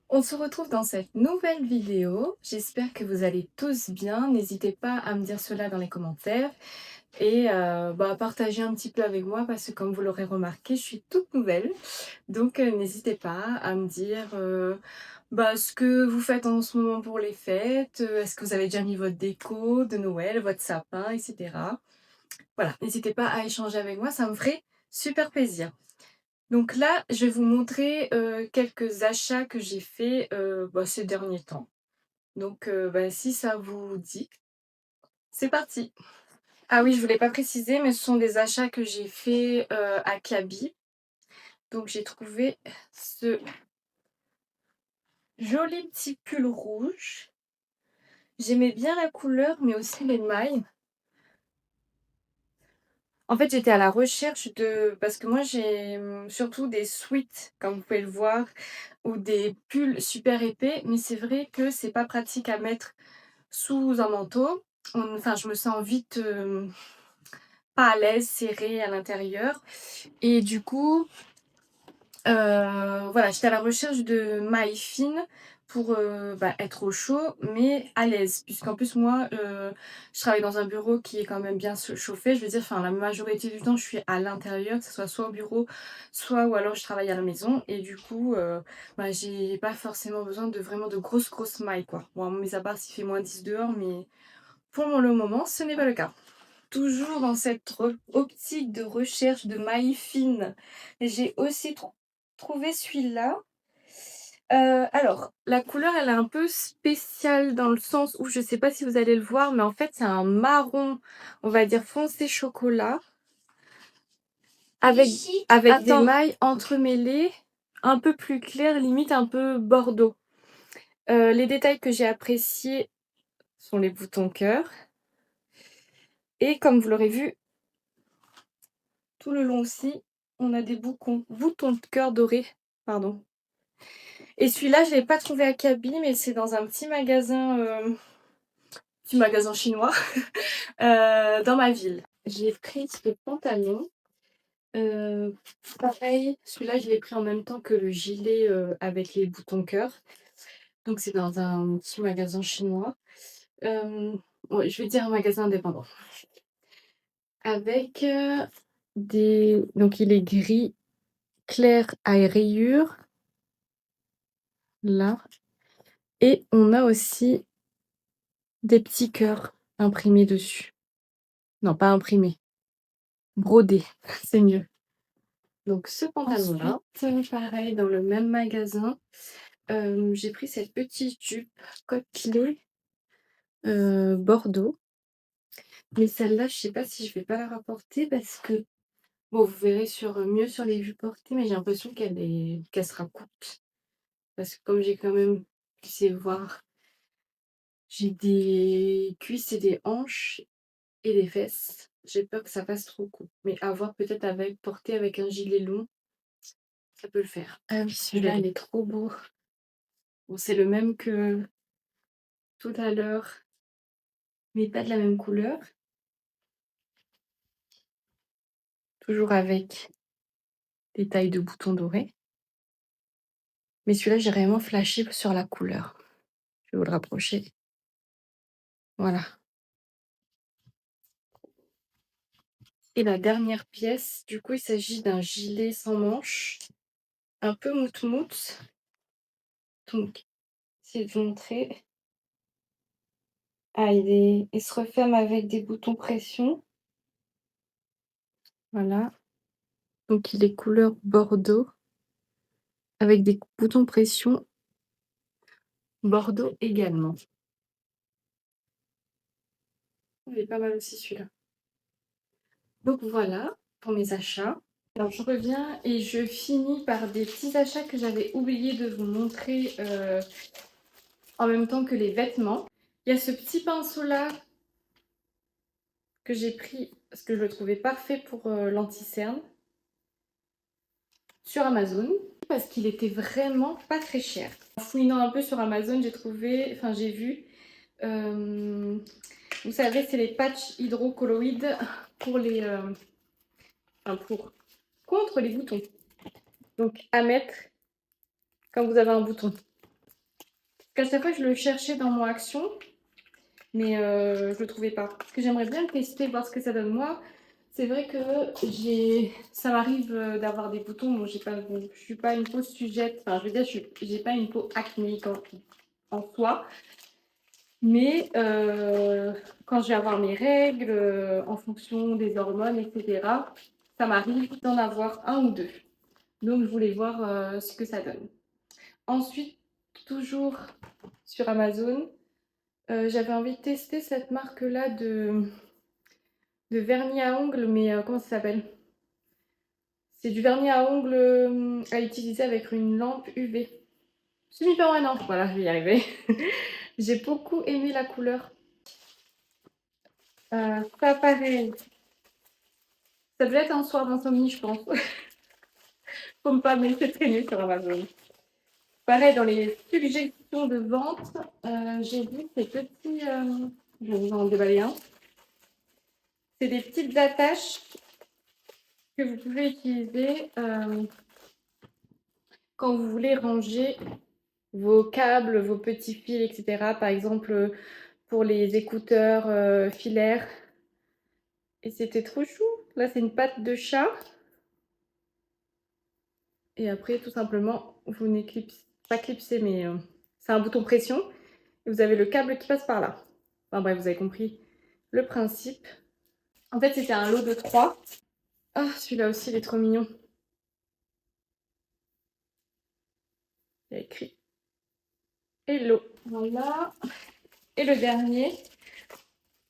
On se retrouve dans cette nouvelle vidéo. J'espère que vous allez tous bien. N'hésitez pas à me dire cela dans les commentaires et à partager un petit peu avec moi parce que comme vous l'aurez remarqué, je suis toute nouvelle. Donc n'hésitez pas à me dire ce que vous faites en ce moment pour les fêtes. Est-ce que vous avez déjà mis votre déco de Noël, votre sapin, etc. Voilà, n'hésitez pas à échanger avec moi, ça me ferait super plaisir. Donc là, je vais vous montrer, quelques achats que j'ai faits, ces derniers temps. Donc si ça vous dit, c'est parti! Ah oui, je ne vous l'ai pas précisé, mais ce sont des achats que j'ai faits, à Kaby. Donc j'ai trouvé ce joli petit pull rouge. J'aimais bien la couleur, mais aussi les mailles. En fait, j'étais à la recherche de parce que moi j'ai, surtout des sweats, comme vous pouvez le voir, ou des pulls super épais, mais c'est vrai que c'est pas pratique à mettre sous un manteau. Je me sens vite, pas à l'aise, serrée à l'intérieur et du coup, voilà, j'étais à la recherche de mailles fines pour, être au chaud, mais à l'aise. Puisqu'en plus moi, je travaille dans un bureau qui est quand même bien chauffé. Je veux dire, enfin la majorité du temps, je suis à l'intérieur, que ce soit au bureau, soit ou alors je travaille à la maison et du coup, j'ai pas forcément besoin de vraiment de grosses mailles, quoi. Bon, mis à part s'il fait -10 dehors, mais pour le moment, ce n'est pas le cas. Toujours dans cette optique de recherche de mailles fines, j'ai aussi trouvé celui-là. Alors, la couleur, elle est un peu spéciale dans le sens où je ne sais pas si vous allez le voir, mais en fait, c'est un marron, on va dire foncé chocolat, avec, avec des mailles entremêlées, un peu plus claires, limite un peu bordeaux. Les détails que j'ai appréciés sont les boutons cœur. Et comme vous l'aurez vu, tout le long aussi, on a des boutons de cœur dorés, pardon. Et celui-là, je l'ai pas trouvé à Kaby, mais c'est dans un petit magasin chinois, dans ma ville. J'ai pris ce pantalon. Heu, Pareil, celui-là, je l'ai pris en même temps que le gilet, avec les boutons cœur. Donc c'est dans un petit magasin chinois. Ouais, je vais dire un magasin indépendant. Avec, il est gris clair à rayures, là, et on a aussi des petits cœurs imprimés dessus. Non, pas imprimés, brodés, c'est mieux. Donc ce pantalon-là, pareil dans le même magasin, j'ai pris cette petite jupe côtelée, bordeaux. Mais celle-là, je sais pas si je vais pas la rapporter parce que bon, vous verrez mieux sur les vues portées, mais j'ai l'impression qu'elle sera courte. Parce que comme j'ai quand même, tu sais voir, j'ai des cuisses et des hanches et des fesses. J'ai peur que ça fasse trop court. Mais à voir peut-être porté avec un gilet long, ça peut le faire. Ah oui, celui-là, il est trop beau. Bon, c'est le même que tout à l'heure, mais pas de la même couleur. Toujours avec des tailles de boutons dorés. Mais celui-là, j'ai vraiment flashé sur la couleur. Je vais vous le rapprocher. Voilà. Et la dernière pièce, du coup, il s'agit d'un gilet sans manches, un peu moute-moute. Donc, c'est de vous montrer. Ah, il se referme avec des boutons pression. Voilà. Donc, il est couleur bordeaux avec des boutons pression bordeaux également. Il est pas mal aussi celui-là. Donc voilà pour mes achats. Alors je reviens et je finis par des petits achats que j'avais oublié de vous montrer en même temps que les vêtements. Il y a ce petit pinceau-là que j'ai pris parce que je le trouvais parfait pour l'anti-cerne sur Amazon parce qu'il était vraiment pas très cher. En fouinant un peu sur Amazon, j'ai vu, vous savez, c'est les patchs hydrocolloïdes pour contre les boutons. Donc à mettre quand vous avez un bouton. qu'à chaque fois, je le cherchais dans mon Action, mais je le trouvais pas. Parce que j'aimerais bien le tester, voir ce que ça donne. Moi, c'est vrai que ça m'arrive d'avoir des boutons. Bon, je suis pas une peau sujette. Enfin, je veux dire, j'ai pas une peau acnéique en soi. Mais quand je vais avoir mes règles, en fonction des hormones, etc., ça m'arrive d'en avoir un ou deux. Donc, je voulais voir ce que ça donne. Ensuite, toujours sur Amazon, j'avais envie de tester cette marque-là de vernis à ongles, mais comment ça s'appelle? C'est du vernis à ongles à utiliser avec une lampe UV. Semi-permanent, voilà, je vais y arriver. J'ai beaucoup aimé la couleur. Ça pareil. Ça devait être un soir d'insomnie, je pense. Faut me pas me laisser traîner sur Amazon. Pareil, dans les suggestions de vente, j'ai vu ces petits. Je vais vous en déballer un. C'est des petites attaches que vous pouvez utiliser quand vous voulez ranger vos câbles, vos petits fils, etc. Par exemple, pour les écouteurs filaires. Et c'était trop chou. Là, c'est une patte de chat. Et après, tout simplement, vous n'éclipsez pas clipser, mais c'est un bouton pression. Et vous avez le câble qui passe par là. Enfin bref, vous avez compris le principe. En fait, c'était un lot de 3. Ah, celui-là aussi, il est trop mignon. Il y a écrit Hello. Voilà. Et le dernier.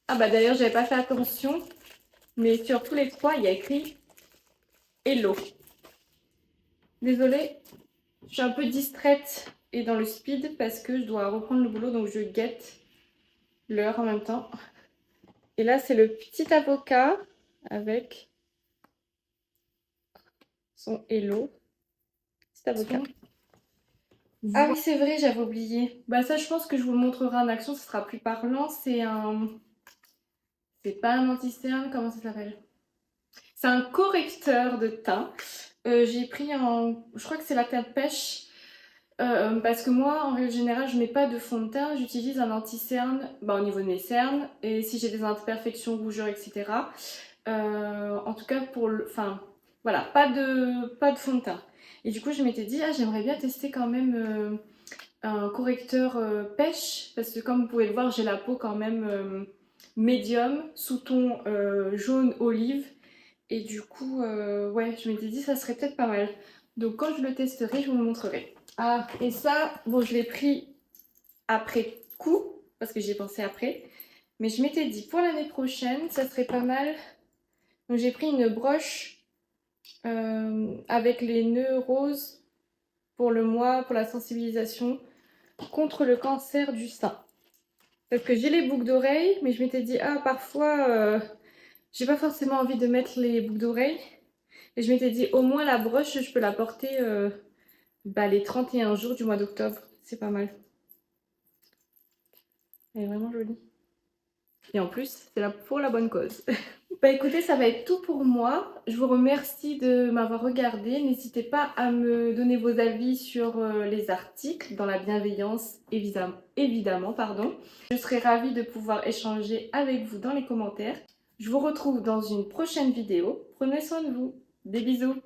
Ah bah d'ailleurs, j'avais pas fait attention. Mais sur tous les 3, il y a écrit Hello. Désolée, je suis un peu distraite et dans le speed parce que je dois reprendre le boulot, donc je guette l'heure en même temps. Et là, c'est le petit avocat avec son Hello. Petit avocat. Ah oui, c'est vrai, j'avais oublié. Bah ça, je pense que je vous le montrerai en action, ce sera plus parlant. C'est un... C'est pas un anti-cerne, comment ça s'appelle? C'est un correcteur de teint. J'ai pris en... Je crois que c'est la teinte pêche. Parce que moi, en règle générale, je mets pas de fond de teint. J'utilise un anti-cerne au niveau de mes cernes. Et si j'ai des imperfections, rougeurs, etc. En tout cas, enfin, voilà, pas de fond de teint. Et du coup, je m'étais dit, ah, j'aimerais bien tester quand même un correcteur pêche. Parce que comme vous pouvez le voir, j'ai la peau quand même médium, sous ton jaune olive. Et du coup, ouais, je m'étais dit, ça serait peut-être pas mal. Donc quand je le testerai, je vous le montrerai. Ah, et ça, bon, je l'ai pris après coup, parce que j'y ai pensé après. Mais je m'étais dit, pour l'année prochaine, ça serait pas mal. Donc j'ai pris une broche avec les nœuds roses pour le mois, pour la sensibilisation contre le cancer du sein. Parce que j'ai les boucles d'oreilles, mais je m'étais dit, ah, parfois, j'ai pas forcément envie de mettre les boucles d'oreilles. Et je m'étais dit, au moins la broche, je peux la porter les 31 jours du mois d'octobre. C'est pas mal. Elle est vraiment jolie. Et en plus, c'est là pour la bonne cause. Bah écoutez, ça va être tout pour moi. Je vous remercie de m'avoir regardé. N'hésitez pas à me donner vos avis sur les articles, dans la bienveillance, évidemment, pardon. Je serai ravie de pouvoir échanger avec vous dans les commentaires. Je vous retrouve dans une prochaine vidéo. Prenez soin de vous. Des bisous.